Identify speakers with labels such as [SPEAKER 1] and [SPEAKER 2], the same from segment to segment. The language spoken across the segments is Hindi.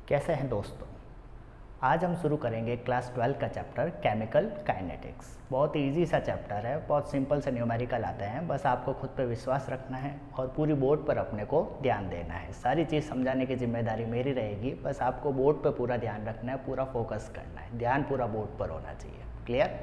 [SPEAKER 1] कैसे हैं दोस्तों। आज हम शुरू करेंगे क्लास 12 का चैप्टर केमिकल काइनेटिक्स। बहुत इजी सा चैप्टर है, बहुत सिंपल से न्यूमेरिकल आते हैं। बस आपको खुद पे विश्वास रखना है और पूरी बोर्ड पर अपने को ध्यान देना है। सारी चीज़ समझाने की जिम्मेदारी मेरी रहेगी, बस आपको बोर्ड पे पूरा ध्यान रखना है, पूरा फोकस करना है, ध्यान पूरा बोर्ड पर होना चाहिए। क्लियर?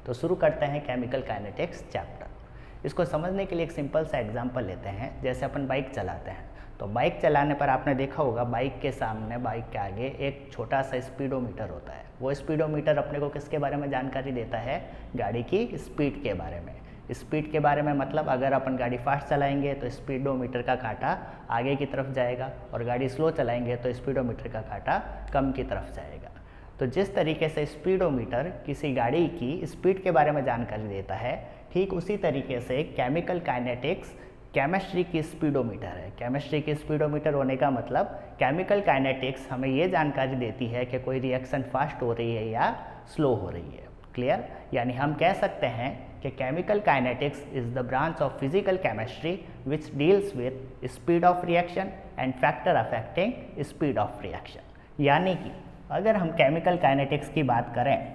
[SPEAKER 1] तो शुरू करते हैं केमिकल काइनेटिक्स चैप्टर। इसको समझने के लिए एक सिंपल सा एग्जाम्पल लेते हैं। जैसे अपन बाइक चलाते हैं, तो बाइक चलाने पर आपने देखा होगा बाइक के सामने, बाइक के आगे एक छोटा सा स्पीडोमीटर होता है। वो स्पीडोमीटर अपने को किसके बारे में जानकारी देता है? गाड़ी की स्पीड के बारे में। स्पीड के बारे में मतलब अगर अपन गाड़ी फास्ट चलाएंगे तो स्पीडोमीटर का कांटा आगे की तरफ जाएगा, और गाड़ी स्लो चलाएंगे तो स्पीडोमीटर का कांटा कम की तरफ जाएगा। तो जिस तरीके से स्पीडोमीटर किसी गाड़ी की स्पीड के बारे में जानकारी देता है, ठीक उसी तरीके से केमिकल काइनेटिक्स केमिस्ट्री की स्पीडोमीटर है। केमिस्ट्री की स्पीडोमीटर होने का मतलब केमिकल काइनेटिक्स हमें ये जानकारी देती है कि कोई रिएक्शन फास्ट हो रही है या स्लो हो रही है। क्लियर? यानी हम कह सकते हैं कि chemical kinetics is the branch of physical chemistry which deals with speed of reaction and factor affecting speed of reaction. यानी कि अगर हम केमिकल काइनेटिक्स की बात करें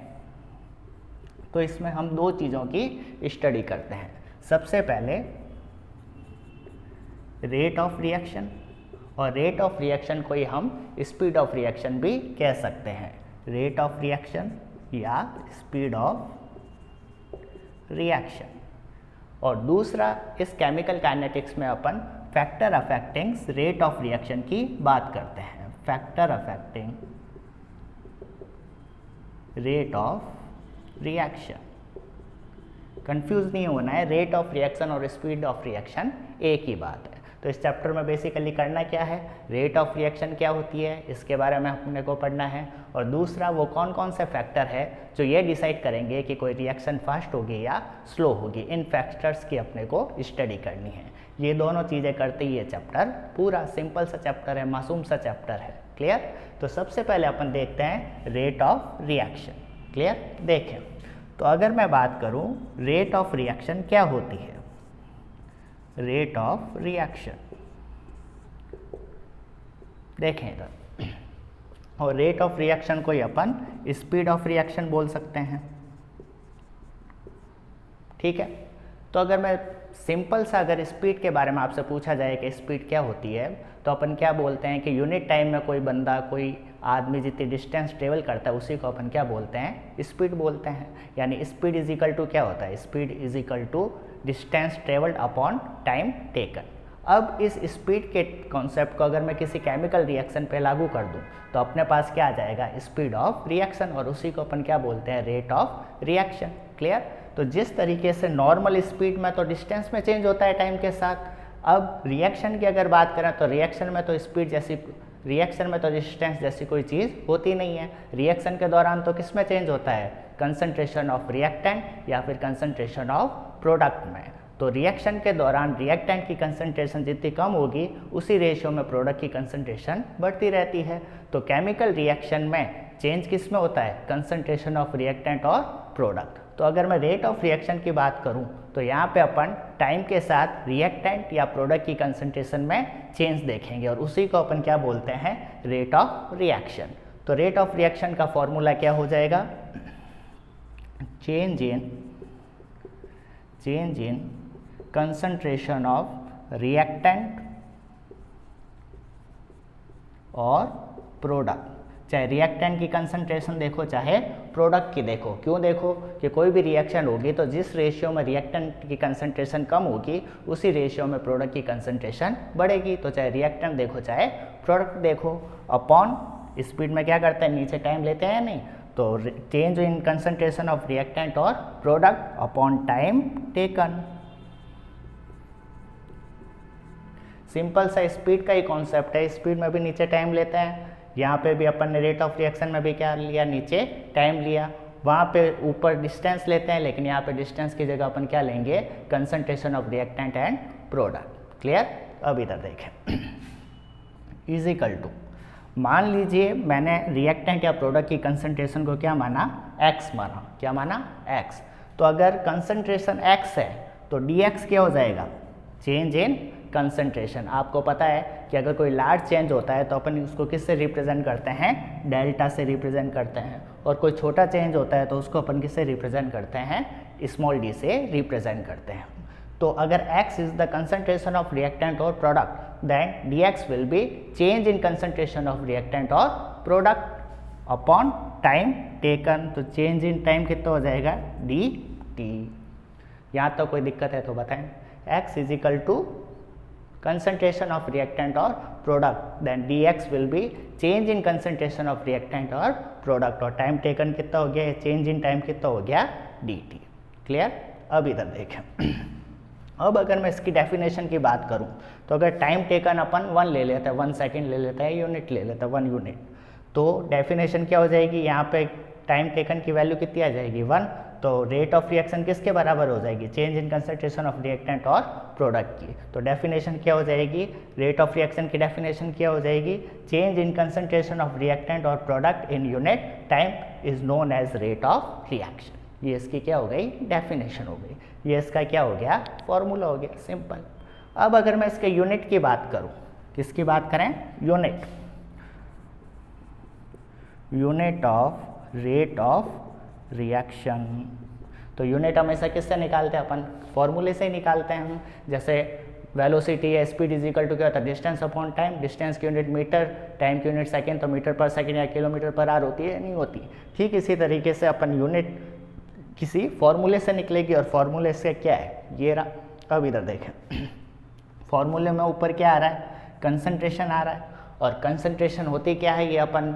[SPEAKER 1] तो इसमें हम दो चीज़ों की स्टडी करते हैं। सबसे पहले रेट ऑफ रिएक्शन, और रेट ऑफ रिएक्शन को ही हम स्पीड ऑफ रिएक्शन भी कह सकते हैं। रेट ऑफ रिएक्शन या स्पीड ऑफ रिएक्शन। और दूसरा, इस केमिकल काइनेटिक्स में अपन factor affecting rate of reaction की बात करते हैं। Factor affecting rate of reaction. Confuse नहीं होना है, रेट ऑफ रिएक्शन और स्पीड ऑफ रिएक्शन एक ही बात है। तो इस चैप्टर में बेसिकली करना क्या है, रेट ऑफ रिएक्शन क्या होती है इसके बारे में अपने को पढ़ना है, और दूसरा वो कौन कौन से फैक्टर है जो ये डिसाइड करेंगे कि कोई रिएक्शन फास्ट होगी या स्लो होगी। इन फैक्टर्स की अपने को स्टडी करनी है। ये दोनों चीज़ें करते ही ये चैप्टर पूरा सिंपल सा चैप्टर है, मासूम सा चैप्टर है। क्लियर? तो सबसे पहले अपन देखते हैं रेट ऑफ रिएक्शन। क्लियर? देखें तो अगर मैं बात करूं रेट ऑफ रिएक्शन क्या होती है, रेट ऑफ रिएक्शन देखें इधर, और रेट ऑफ रिएक्शन को ही अपन स्पीड ऑफ रिएक्शन बोल सकते हैं। ठीक है? तो अगर मैं सिंपल सा अगर स्पीड के बारे में आपसे पूछा जाए कि स्पीड क्या होती है, तो अपन क्या बोलते हैं कि यूनिट टाइम में कोई बंदा, कोई आदमी जितनी डिस्टेंस ट्रेवल करता है उसी को अपन क्या बोलते हैं? स्पीड बोलते हैं। यानी स्पीड इज इक्वल टू क्या होता है? Speed is equal to distance travelled upon time taken. अब इस स्पीड के कॉन्सेप्ट को अगर मैं किसी केमिकल रिएक्शन पे लागू कर दूं तो अपने पास क्या आ जाएगा? स्पीड ऑफ रिएक्शन, और उसी को अपन क्या बोलते हैं? Rate of reaction. क्लियर? तो जिस तरीके से नॉर्मल स्पीड में तो डिस्टेंस में चेंज होता है टाइम के साथ, अब रिएक्शन की अगर बात करें तो रिएक्शन में तो स्पीड जैसी, रिएक्शन में तो डिस्टेंस जैसी कोई चीज़ होती नहीं है। रिएक्शन के दौरान तो किस में चेंज होता है? कंसंट्रेशन ऑफ रिएक्टेंट या फिर कंसंट्रेशन ऑफ प्रोडक्ट में। तो रिएक्शन के दौरान रिएक्टेंट की कंसंट्रेशन जितनी कम होगी उसी रेशियो में प्रोडक्ट की कंसंट्रेशन बढ़ती रहती है। तो केमिकल रिएक्शन में चेंज किस में होता है? कंसंट्रेशन ऑफ रिएक्टेंट और प्रोडक्ट। तो अगर मैं रेट ऑफ रिएक्शन की बात करूं तो यहाँ पे अपन टाइम के साथ रिएक्टेंट या प्रोडक्ट की कंसंट्रेशन में चेंज देखेंगे, और उसी को अपन क्या बोलते हैं? Rate of reaction. तो रेट ऑफ रिएक्शन का फॉर्मूला क्या हो जाएगा? Change in concentration of reactant और प्रोडक्ट। चाहे रिएक्टेंट की कंसंट्रेशन देखो चाहे प्रोडक्ट की देखो। क्यों देखो? कि कोई भी रिएक्शन होगी तो जिस रेशियो में रिएक्टेंट की कंसंट्रेशन कम होगी उसी रेशियो में प्रोडक्ट की कंसंट्रेशन बढ़ेगी। तो चाहे रिएक्टेंट देखो चाहे प्रोडक्ट देखो, अपॉन स्पीड में क्या करते हैं? नीचे टाइम लेते हैं नहीं, तो change in concentration of reactant और product upon time taken. Simple सा स्पीड का ही कॉन्सेप्ट है। स्पीड में भी नीचे टाइम लेते हैं, यहाँ पे भी अपन ने रेट ऑफ रिएक्शन में भी क्या लिया? नीचे टाइम लिया। वहाँ पे ऊपर डिस्टेंस लेते हैं, लेकिन यहाँ पे डिस्टेंस की जगह अपन क्या लेंगे? Concentration of reactant and product. Clear? अब इधर देखें, इज इक्वल टू, मान लीजिए मैंने रिएक्टेंट या प्रोडक्ट की कंसंट्रेशन को क्या माना? x माना। क्या माना? x। तो अगर कंसंट्रेशन x है तो dx क्या हो जाएगा? Change in concentration. आपको पता है कि अगर कोई लार्ज चेंज होता है तो अपन उसको किससे रिप्रेजेंट करते हैं, डेल्टा से रिप्रेजेंट करते हैं, और कोई छोटा चेंज होता है तो उसको अपन किससे रिप्रेजेंट करते हैं, स्मॉल डी से रिप्रेजेंट करते हैं। तो अगर x is the concentration of reactant और product then dx will be change in concentration of reactant और प्रोडक्ट अपॉन टाइम टेकन। तो चेंज इन टाइम कितना हो जाएगा, dt। यहाँ तक कोई दिक्कत है तो बताएं। x is equal to concentration of reactant और product then dx will be change in concentration of reactant और प्रोडक्ट, और टाइम टेकन कितना हो गया, चेंज इन टाइम कितना हो गया, dt। क्लियर। अब इधर देखें, अब अगर मैं इसकी डेफिनेशन की बात करूं तो अगर टाइम टेकन अपन 1 ले लेते हैं, 1 सेकेंड ले लेते हैं, यूनिट ले लेते हैं 1 यूनिट, तो डेफिनेशन क्या हो जाएगी, यहाँ पे टाइम टेकन की वैल्यू कितनी आ जाएगी, 1। तो रेट ऑफ रिएक्शन किसके बराबर हो जाएगी, change in concentration of reactant और प्रोडक्ट की। तो डेफिनेशन क्या हो जाएगी, रेट ऑफ रिएक्शन की डेफिनेशन क्या हो जाएगी, change in concentration of reactant और product in unit time is known as rate of reaction. ये इसकी क्या हो गई, डेफिनेशन हो गई। ये इसका क्या हो गया, फॉर्मूला हो गया, सिंपल। अब अगर मैं इसके यूनिट की बात करूं, किसकी बात करें, unit, unit of rate of reaction. तो यूनिट हमेशा किससे निकालते हैं अपन, फॉर्मूले से ही निकालते हैं हम। जैसे वेलोसिटी या स्पीड इज इक्वल टू क्या होता है, डिस्टेंस अपॉन टाइम। डिस्टेंस की यूनिट मीटर, टाइम की यूनिट सेकेंड, तो मीटर पर सेकेंड या किलोमीटर पर आवर होती है, नहीं होती। ठीक इसी तरीके से अपन यूनिट किसी फॉर्मूले से निकलेगी, और फॉर्मूले से क्या है, ये रहा। अब इधर देखें, फॉर्मूले में ऊपर क्या आ रहा है, कंसंट्रेशन आ रहा है, और कंसंट्रेशन होती क्या है, ये अपन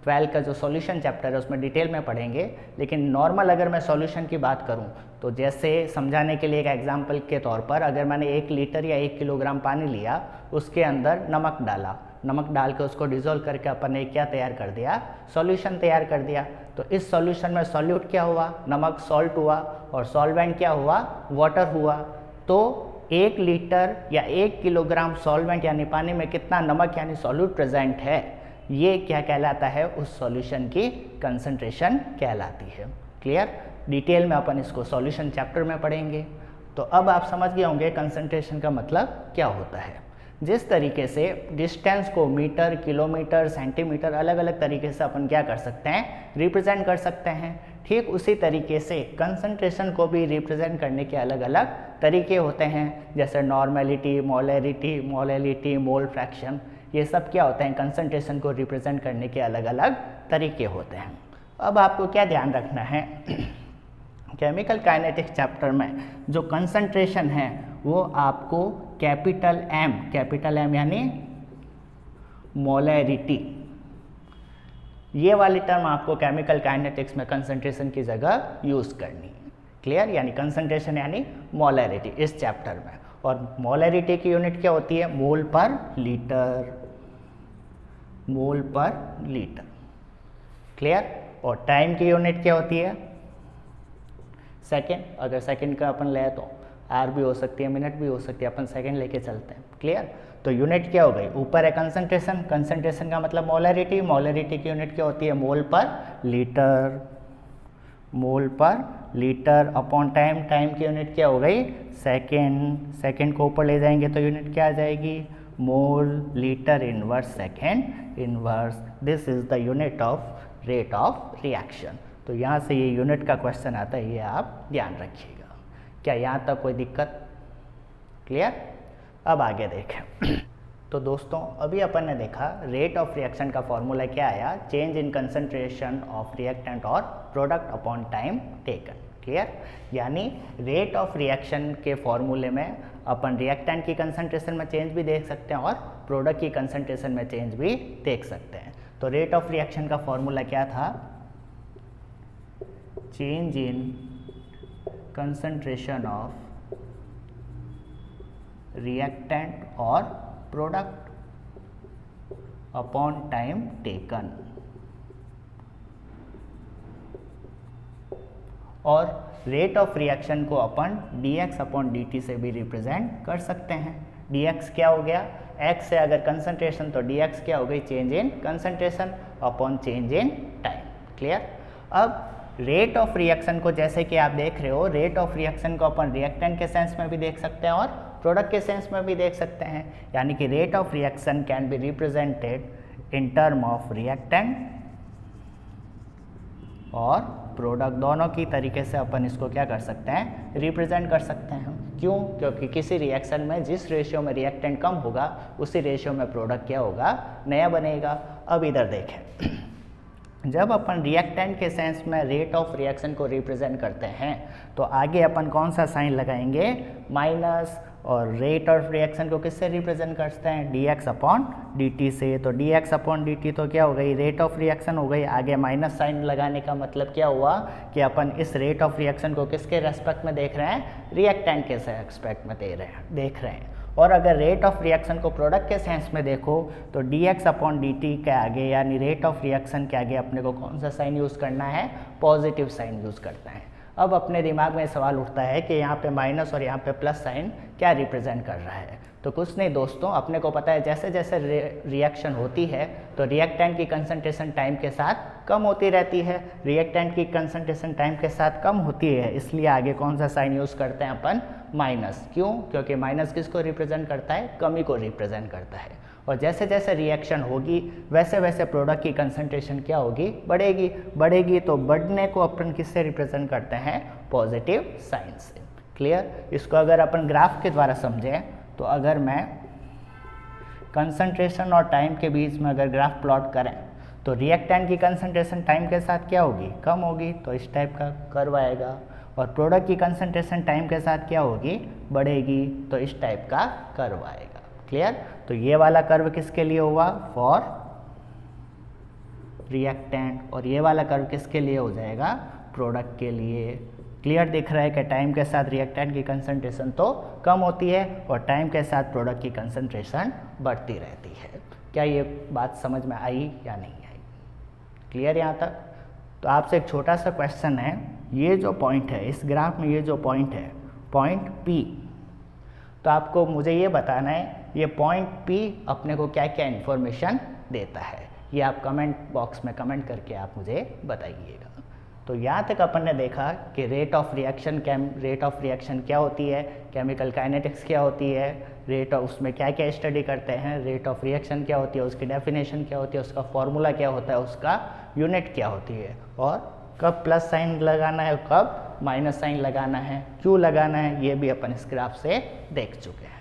[SPEAKER 1] 12 का जो सॉल्यूशन चैप्टर है उसमें डिटेल में पढ़ेंगे। लेकिन नॉर्मल अगर मैं सॉल्यूशन की बात करूं तो जैसे समझाने के लिए एक एग्जांपल के तौर पर, अगर मैंने 1 लीटर या 1 किलोग्राम पानी लिया, उसके अंदर नमक डाला, नमक डाल के उसको डिज़ोल्व करके अपन ने क्या तैयार कर दिया, सॉल्यूशन तैयार कर दिया। तो इस सॉल्यूशन में सॉल्यूट क्या हुआ, नमक सॉल्ट हुआ, और सॉल्वेंट क्या हुआ, वाटर हुआ। तो 1 लीटर या 1 किलोग्राम सॉल्वेंट यानी पानी में कितना नमक यानी सॉल्यूट प्रेजेंट है, ये क्या कहलाता है, उस सॉल्यूशन की कंसंट्रेशन कहलाती है। क्लियर। डिटेल में अपन इसको सॉल्यूशन चैप्टर में पढ़ेंगे। तो अब आप समझ गए होंगे कंसंट्रेशन का मतलब क्या होता है। जिस तरीके से डिस्टेंस को मीटर, किलोमीटर, सेंटीमीटर अलग अलग तरीके से अपन क्या कर सकते हैं, रिप्रेजेंट कर सकते हैं, ठीक उसी तरीके से कंसंट्रेशन को भी रिप्रेजेंट करने के अलग अलग तरीके होते हैं। जैसे नॉर्मेलिटी, मोलैलिटी, मोल फ्रैक्शन, ये सब क्या होते हैं, कंसंट्रेशन को रिप्रेजेंट करने के अलग अलग तरीके होते हैं। अब आपको क्या ध्यान रखना है, केमिकल काइनेटिक्स चैप्टर में जो कंसंट्रेशन है वो आपको कैपिटल M यानी मोलैरिटी, ये वाली टर्म आपको केमिकल काइनेटिक्स में कंसंट्रेशन की जगह यूज़ करनी है। क्लियर। यानी कंसंट्रेशन यानी मोलैरिटी इस चैप्टर में। और मोलैरिटी की यूनिट क्या होती है, मोल पर लीटर, मोल पर लीटर। क्लियर। और टाइम की यूनिट क्या होती है, सेकेंड। अगर सेकेंड का अपन ले तो आर भी हो सकती है, मिनट भी हो सकती है, अपन सेकेंड लेके चलते हैं। क्लियर। तो यूनिट क्या हो गई, ऊपर है कंसंट्रेशन, कंसंट्रेशन का मतलब मोलैरिटी, मोलैरिटी की यूनिट क्या होती है, मोल पर लीटर, मोल पर लीटर अपॉन टाइम, टाइम की यूनिट क्या हो गई, सेकेंड, सेकेंड को ऊपर ले जाएंगे तो यूनिट क्या आ जाएगी, mole litre inverse second inverse. This is the unit of rate of reaction. तो यहाँ से ये यूनिट का क्वेश्चन आता है, ये आप ध्यान रखिएगा। क्या यहाँ तक कोई दिक्कत, क्लियर। अब आगे देखें। तो दोस्तों अभी अपन ने देखा रेट ऑफ रिएक्शन का फॉर्मूला क्या आया, change in concentration of reactant और product upon time taken. Clear. यानी रेट ऑफ रिएक्शन के फॉर्मूले में अपन रिएक्टेंट की कंसंट्रेशन में चेंज भी देख सकते हैं और प्रोडक्ट की कंसंट्रेशन में चेंज भी देख सकते हैं। तो रेट ऑफ रिएक्शन का फॉर्मूला क्या था, change in concentration of reactant और प्रोडक्ट अपॉन टाइम टेकन। और रेट ऑफ रिएक्शन को अपन dx अपॉन dt से भी रिप्रेजेंट कर सकते हैं। dx क्या हो गया, x से अगर कंसंट्रेशन तो dx क्या हो गई, change in concentration upon change in time. Clear. अब रेट ऑफ रिएक्शन को जैसे कि आप देख रहे हो, रेट ऑफ रिएक्शन को अपन रिएक्टेंट के सेंस में भी देख सकते हैं और प्रोडक्ट के सेंस में भी देख सकते हैं, यानी कि rate of reaction can be represented in term of reactant और प्रोडक्ट, दोनों की तरीके से अपन इसको क्या कर सकते हैं, रिप्रेजेंट कर सकते हैं। क्यों? क्योंकि किसी रिएक्शन में जिस रेशियो में रिएक्टेंट कम होगा उसी रेशियो में प्रोडक्ट क्या होगा, नया बनेगा। अब इधर देखें, जब अपन रिएक्टेंट के सेंस में रेट ऑफ रिएक्शन को रिप्रेजेंट करते हैं तो आगे अपन कौन सा साइन लगाएंगे, माइनस, और रेट ऑफ रिएक्शन को किससे रिप्रेजेंट करते हैं, dx अपॉन dt से। तो dx अपॉन dt तो क्या हो गई, रेट ऑफ रिएक्शन हो गई। आगे माइनस साइन लगाने का मतलब क्या हुआ कि अपन इस रेट ऑफ रिएक्शन को किसके रेस्पेक्ट में देख रहे हैं, रिएक्टेंट के रेस्पेक्ट में देख रहे हैं। और अगर रेट ऑफ रिएक्शन को प्रोडक्ट के सेंस में देखो तो dx अपॉन dt के आगे यानी रेट ऑफ रिएक्शन के आगे अपने को कौन सा साइन यूज़ करना है, पॉजिटिव साइन यूज़ करना है। अब अपने दिमाग में सवाल उठता है कि यहाँ पे माइनस और यहाँ पे प्लस साइन क्या रिप्रेजेंट कर रहा है। तो कुछ नहीं दोस्तों, अपने को पता है जैसे जैसे रिएक्शन होती है तो रिएक्टेंट की कंसंट्रेशन टाइम के साथ कम होती रहती है। रिएक्टेंट की कंसंट्रेशन टाइम के साथ कम होती है, इसलिए आगे कौन सा साइन यूज़ करते हैं अपन, माइनस। क्यों? क्योंकि माइनस किसको रिप्रेजेंट करता है, कमी को रिप्रेजेंट करता है। और जैसे जैसे रिएक्शन होगी वैसे वैसे प्रोडक्ट की कंसंट्रेशन क्या होगी, बढ़ेगी। तो बढ़ने को अपन किससे रिप्रेजेंट करते हैं, पॉजिटिव साइन से। क्लियर? इसको अगर अपन ग्राफ के द्वारा समझें तो अगर मैं कंसंट्रेशन और टाइम के बीच में अगर ग्राफ प्लॉट करें तो रिएक्टेंट की कंसंट्रेशन टाइम के साथ क्या होगी, कम होगी, तो इस टाइप का कर्व आएगा। और प्रोडक्ट की कंसंट्रेशन टाइम के साथ क्या होगी, बढ़ेगी, तो इस टाइप का कर्व आएगा। क्लियर? तो ये वाला कर्व किसके लिए हुआ, फॉर रिएक्टेंट, और ये वाला कर्व किसके लिए हो जाएगा, प्रोडक्ट के लिए। क्लियर दिख रहा है कि टाइम के साथ रिएक्टेंट की कंसंट्रेशन तो कम होती है और टाइम के साथ प्रोडक्ट की कंसंट्रेशन बढ़ती रहती है। क्या ये बात समझ में आई या नहीं आई? क्लियर यहाँ तक? तो आपसे एक छोटा सा क्वेश्चन है, ये जो पॉइंट है इस ग्राफ में, ये जो पॉइंट है पॉइंट P, तो आपको मुझे ये बताना है ये पॉइंट P अपने को क्या क्या इन्फॉर्मेशन देता है। ये आप कमेंट बॉक्स में कमेंट करके आप मुझे बताइएगा। तो यहाँ तक अपन ने देखा कि रेट ऑफ रिएक्शन क्या होती है, केमिकल काइनेटिक्स क्या होती है, रेट ऑफ उसमें क्या क्या स्टडी करते हैं, रेट ऑफ रिएक्शन क्या होती है, उसकी डेफिनेशन क्या होती है, उसका फॉर्मूला क्या होता है, उसका यूनिट क्या होती है, और कब प्लस साइन लगाना है, कब माइनस साइन लगाना है, क्यों लगाना है, ये भी अपन इस ग्राफ से देख चुके हैं।